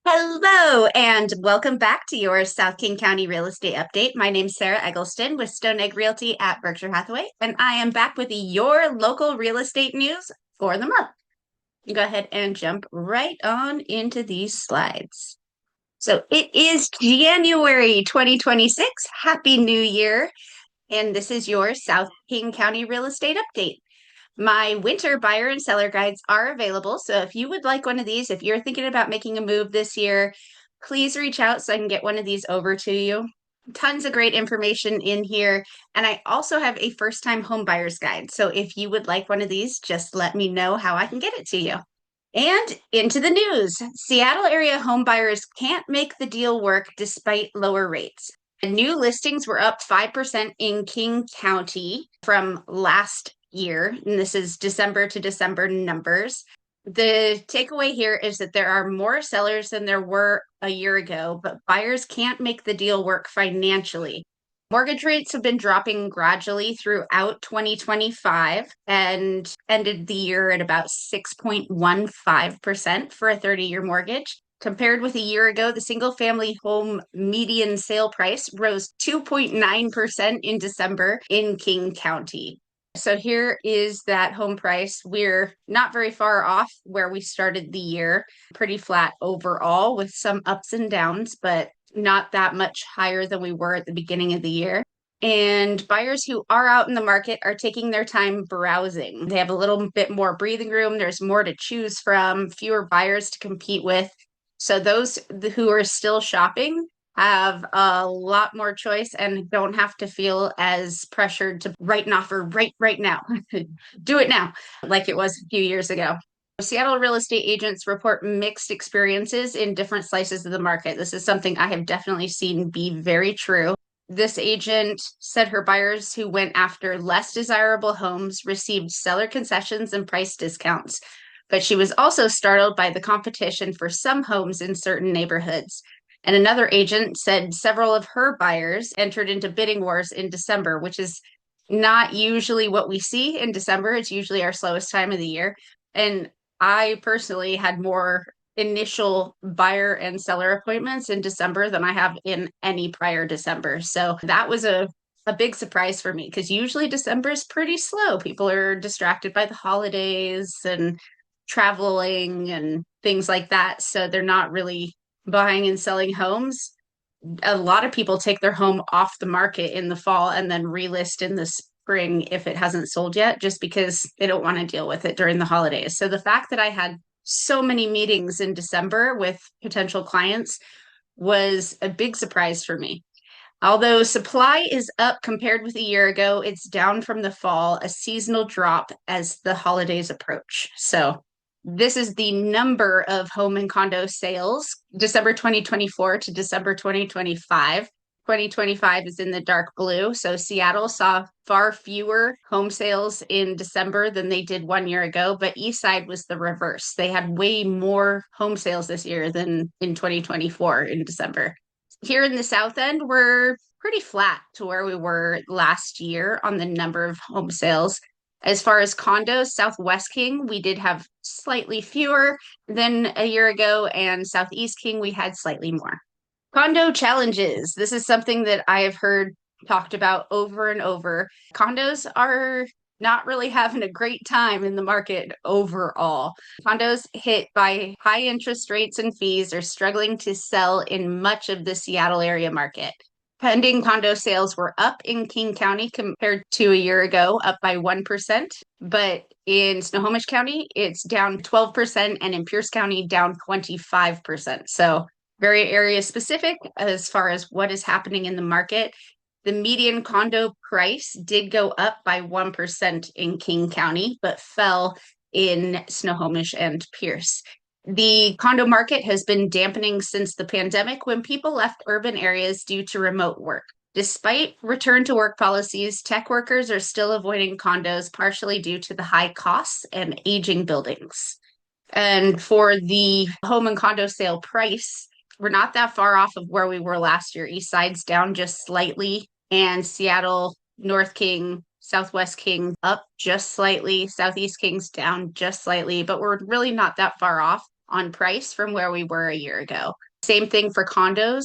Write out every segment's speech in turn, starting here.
Hello, and welcome back to your South King County Real Estate Update. My name's Sarah Eggleston with Stone Egg Realty at Berkshire Hathaway, and I am back with your local real estate news for the month. You go ahead and jump right on into these slides. So it is January 2026. Happy New Year. And this is your South King County Real Estate Update. My winter buyer and seller guides are available. So if you would like one of these, if you're thinking about making a move this year, please reach out so I can get one of these over to you. Tons of great information in here. And I also have a first time home buyer's guide. So if you would like one of these, just let me know how I can get it to you. And into the news. Seattle area home buyers can't make the deal work despite lower rates. New listings were up 5% in King County from last year. And this is December to December numbers. The takeaway here is that there are more sellers than there were a year ago, but buyers can't make the deal work financially. Mortgage rates have been dropping gradually throughout 2025 and ended the year at about 6.15% for a 30-year mortgage. Compared with a year ago, the single family home median sale price rose 2.9% in December in King County. So here is that home price. We're not very far off where we started the year, pretty flat overall with some ups and downs, but not that much higher than we were at the beginning of the year. And buyers who are out in the market are taking their time browsing. They have a little bit more breathing room. There's more to choose from, fewer buyers to compete with. So those who are still shopping have a lot more choice and don't have to feel as pressured to write an offer right now. Do it now, like it was a few years ago. Seattle real estate agents report mixed experiences in different slices of the market. This is something I have definitely seen be very true. This agent said her buyers who went after less desirable homes received seller concessions and price discounts, but she was also startled by the competition for some homes in certain neighborhoods. And another agent said several of her buyers entered into bidding wars in December, which is not usually what we see in December. It's usually our slowest time of the year. And I personally had more initial buyer and seller appointments in December than I have in any prior December. So that was a big surprise for me because usually December is pretty slow. People are distracted by the holidays and traveling and things like that. So they're not really buying and selling homes. A lot of people take their home off the market in the fall and then relist in the spring if it hasn't sold yet, just because they don't want to deal with it during the holidays. So the fact that I had so many meetings in December with potential clients was a big surprise for me. Although supply is up compared with a year ago, it's down from the fall, a seasonal drop as the holidays approach. So this is the number of home and condo sales, December 2024 to December 2025. 2025 is in the dark blue. So Seattle saw far fewer home sales in December than they did 1 year ago, but Eastside was the reverse. They had way more home sales this year than in 2024 in December. Here in the South End, we're pretty flat to where we were last year on the number of home sales. As far as condos, Southwest King, we did have slightly fewer than a year ago, and Southeast King, we had slightly more. Condo challenges. This is something that I have heard talked about over and over. Condos are not really having a great time in the market overall. Condos hit by high interest rates and fees are struggling to sell in much of the Seattle area market. Pending condo sales were up in King County compared to a year ago, up by 1%. But in Snohomish County, it's down 12%, and in Pierce County, down 25%. So very area specific as far as what is happening in the market. The median condo price did go up by 1% in King County, but fell in Snohomish and Pierce. The condo market has been dampening since the pandemic when people left urban areas due to remote work. Despite return to work policies, tech workers are still avoiding condos, partially due to the high costs and aging buildings. And for the home and condo sale price, we're not that far off of where we were last year. East Side's down just slightly, and Seattle, North King, Southwest King up just slightly, Southeast King's down just slightly, but we're really not that far off on price from where we were a year ago. Same thing for condos.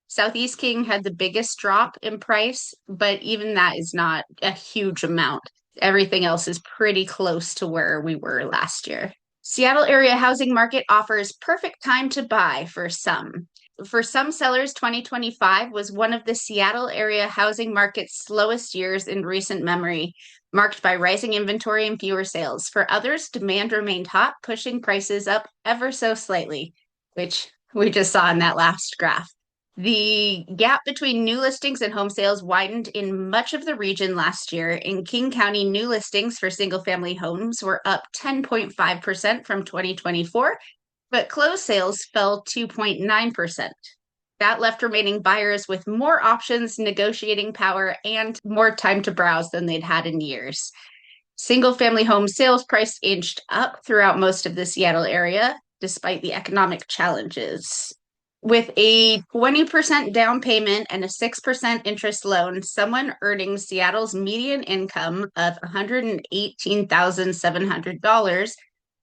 Southeast King had the biggest drop in price, but even that is not a huge amount. Everything else is pretty close to where we were last year. Seattle area housing market offers perfect time to buy for some. For some sellers, 2025 was one of the Seattle area housing market's slowest years in recent memory, marked by rising inventory and fewer sales. For others, demand remained hot, pushing prices up ever so slightly, which we just saw in that last graph. The gap between new listings and home sales widened in much of the region last year. In King County, new listings for single-family homes were up 10.5% from 2024, but closed sales fell 2.9%. That left remaining buyers with more options, negotiating power, and more time to browse than they'd had in years. Single-family home sales price inched up throughout most of the Seattle area, despite the economic challenges. With a 20% down payment and a 6% interest loan, someone earning Seattle's median income of $118,700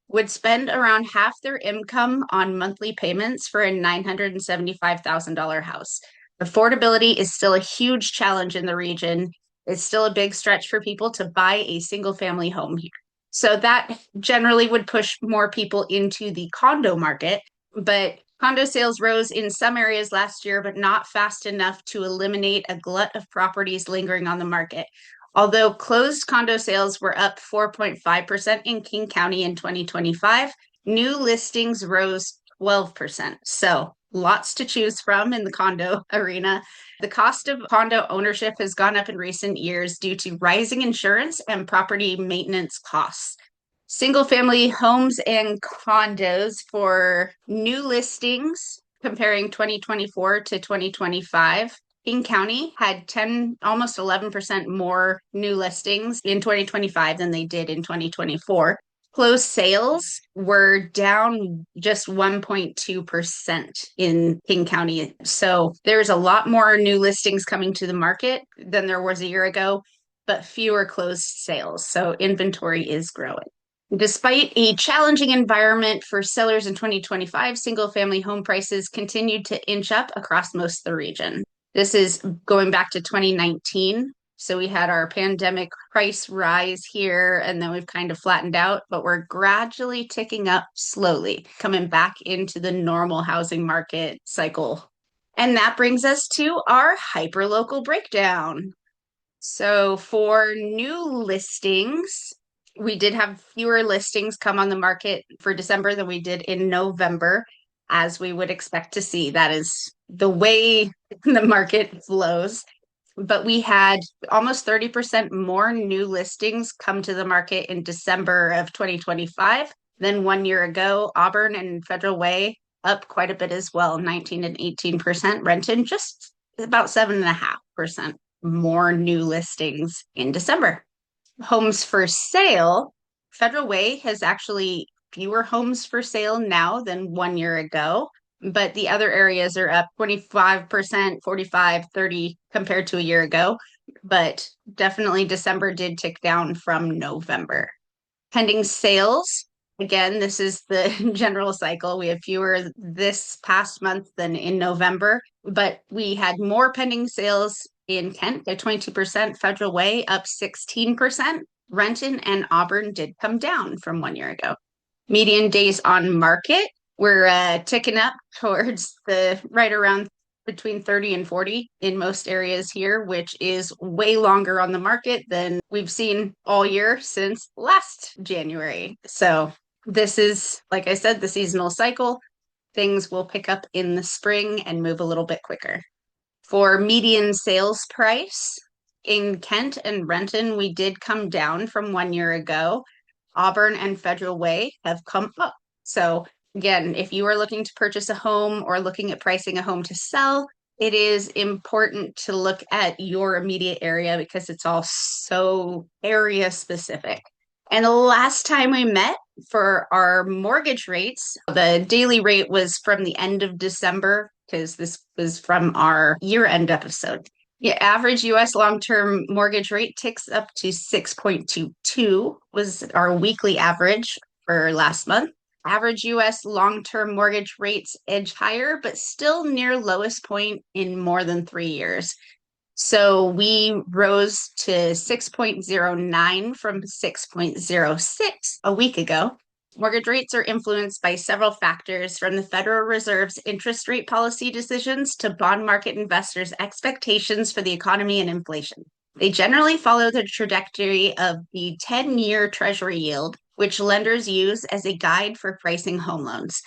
would spend around half their income on monthly payments for a $975,000 house. Affordability is still a huge challenge in the region. It's still a big stretch for people to buy a single family home here. So that generally would push more people into the condo market, but condo sales rose in some areas last year, but not fast enough to eliminate a glut of properties lingering on the market. Although closed condo sales were up 4.5% in King County in 2025, new listings rose 12%. So lots to choose from in the condo arena. The cost of condo ownership has gone up in recent years due to rising insurance and property maintenance costs. Single-family homes and condos for new listings comparing 2024 to 2025. King County had almost 11% more new listings in 2025 than they did in 2024. Closed sales were down just 1.2% in King County. So there's a lot more new listings coming to the market than there was a year ago, but fewer closed sales. So inventory is growing. Despite a challenging environment for sellers in 2025, single-family home prices continued to inch up across most of the region. This is going back to 2019. So we had our pandemic price rise here, and then we've kind of flattened out, but we're gradually ticking up slowly, coming back into the normal housing market cycle. And that brings us to our hyperlocal breakdown. So for new listings, we did have fewer listings come on the market for December than we did in November, as we would expect to see. That is the way the market flows. But we had almost 30% more new listings come to the market in December of 2025 than 1 year ago. Auburn and Federal Way up quite a bit as well, 19 and 18%. Renton just about 7.5% more new listings in December. Homes for sale, Federal Way has actually fewer homes for sale now than 1 year ago, but the other areas are up 25%, 45, 30 compared to a year ago. But definitely December did tick down from November. Pending sales, again, this is the general cycle. We have fewer this past month than in November, but we had more pending sales in Kent at 22%, Federal Way up 16%. Renton and Auburn did come down from 1 year ago. Median days on market, we're ticking up towards the right around between 30 and 40 in most areas here, which is way longer on the market than we've seen all year since last January. So this is, like I said, the seasonal cycle. Things will pick up in the spring and move a little bit quicker. For median sales price, in Kent and Renton, we did come down from 1 year ago. Auburn and Federal Way have come up. So again, if you are looking to purchase a home or looking at pricing a home to sell, it is important to look at your immediate area because it's all so area specific. And the last time we met for our mortgage rates, the daily rate was from the end of December because this was from our year-end episode. Yeah, average U.S. long-term mortgage rate ticks up to 6.22 was our weekly average for last month. average US long-term mortgage rates edge higher, but still near lowest point in more than 3 years. So we rose to 6.09 from 6.06 a week ago. Mortgage rates are influenced by several factors, from the Federal Reserve's interest rate policy decisions to bond market investors' expectations for the economy and inflation. They generally follow the trajectory of the 10-year Treasury yield, which lenders use as a guide for pricing home loans.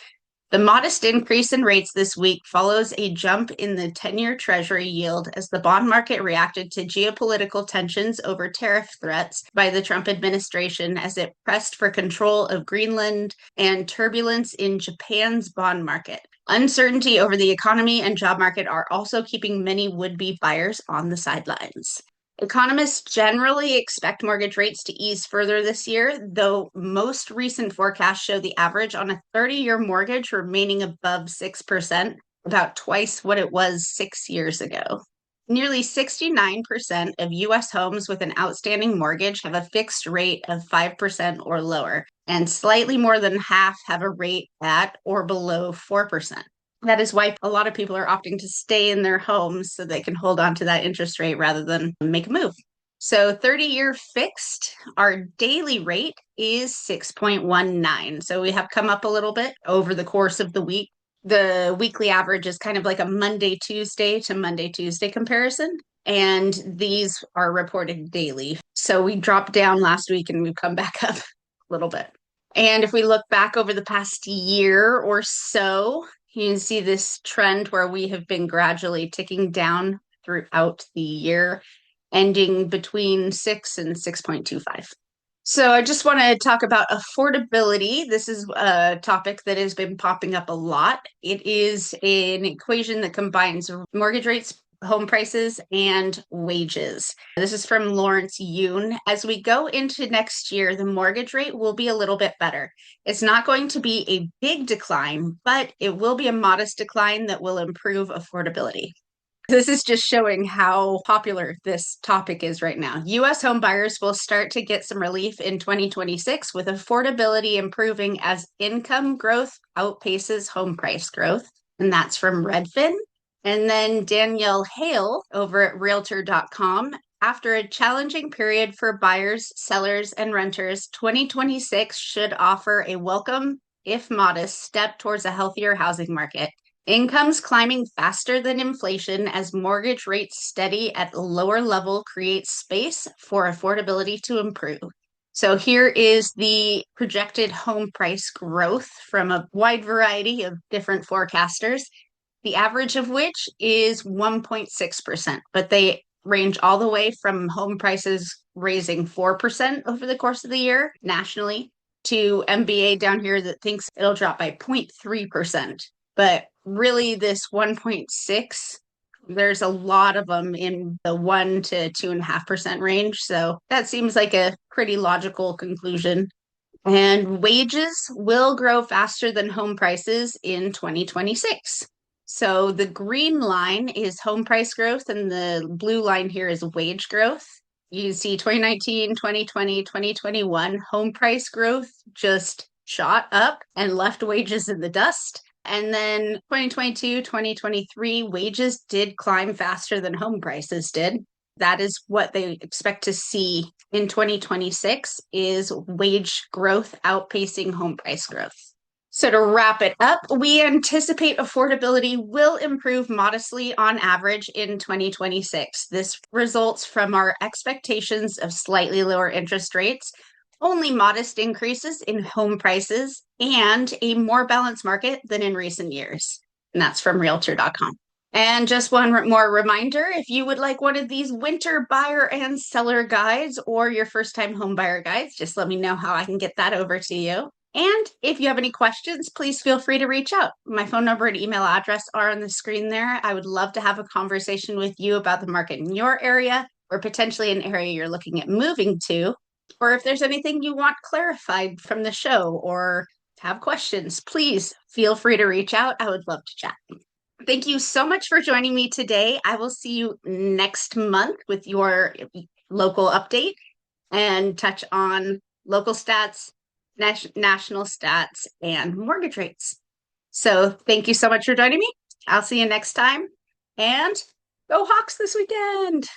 The modest increase in rates this week follows a jump in the 10-year Treasury yield as the bond market reacted to geopolitical tensions over tariff threats by the Trump administration as it pressed for control of Greenland and turbulence in Japan's bond market. Uncertainty over the economy and job market are also keeping many would-be buyers on the sidelines. Economists generally expect mortgage rates to ease further this year, though most recent forecasts show the average on a 30-year mortgage remaining above 6%, about twice what it was 6 years ago. Nearly 69% of U.S. homes with an outstanding mortgage have a fixed rate of 5% or lower, and slightly more than half have a rate at or below 4%. That is why a lot of people are opting to stay in their homes so they can hold on to that interest rate rather than make a move. So 30-year fixed, our daily rate is 6.19. So we have come up a little bit over the course of the week. The weekly average is kind of like a Monday, Tuesday to Monday, Tuesday comparison. And these are reported daily. So we dropped down last week and we've come back up a little bit. And if we look back over the past year or so, you can see this trend where we have been gradually ticking down throughout the year, ending between 6 and 6.25. So I just want to talk about affordability. This is a topic that has been popping up a lot. It is an equation that combines mortgage rates, home prices, and wages. This is from Lawrence Yoon. As we go into next year, the mortgage rate will be a little bit better. It's not going to be a big decline, but it will be a modest decline that will improve affordability. This is just showing how popular this topic is right now. U.S. home buyers will start to get some relief in 2026 with affordability improving as income growth outpaces home price growth. And that's from Redfin. And then Danielle Hale over at Realtor.com. After a challenging period for buyers, sellers, and renters, 2026 should offer a welcome, if modest, step towards a healthier housing market. Incomes climbing faster than inflation as mortgage rates steady at a lower level creates space for affordability to improve. So here is the projected home price growth from a wide variety of different forecasters, the average of which is 1.6%, but they range all the way from home prices raising 4% over the course of the year nationally to MBA down here that thinks it'll drop by 0.3%. But really this 1.6, there's a lot of them in the 1 to 2.5% range. So that seems like a pretty logical conclusion. And wages will grow faster than home prices in 2026. So the green line is home price growth and the blue line here is wage growth. You see 2019, 2020, 2021, home price growth just shot up and left wages in the dust. And then 2022, 2023, wages did climb faster than home prices did. That is what they expect to see in 2026 is wage growth outpacing home price growth. So to wrap it up, we anticipate affordability will improve modestly on average in 2026. This results from our expectations of slightly lower interest rates, only modest increases in home prices, and a more balanced market than in recent years. And that's from Realtor.com. And just one more reminder, if you would like one of these winter buyer and seller guides or your first time home buyer guides, just let me know how I can get that over to you. And if you have any questions, please feel free to reach out. My phone number and email address are on the screen there. I would love to have a conversation with you about the market in your area or potentially an area you're looking at moving to. Or if there's anything you want clarified from the show or have questions, please feel free to reach out. I would love to chat. Thank you so much for joining me today. I will see you next month with your local update and touch on local stats, national stats, and mortgage rates. So thank you so much for joining me. I'll see you next time, and go Hawks this weekend.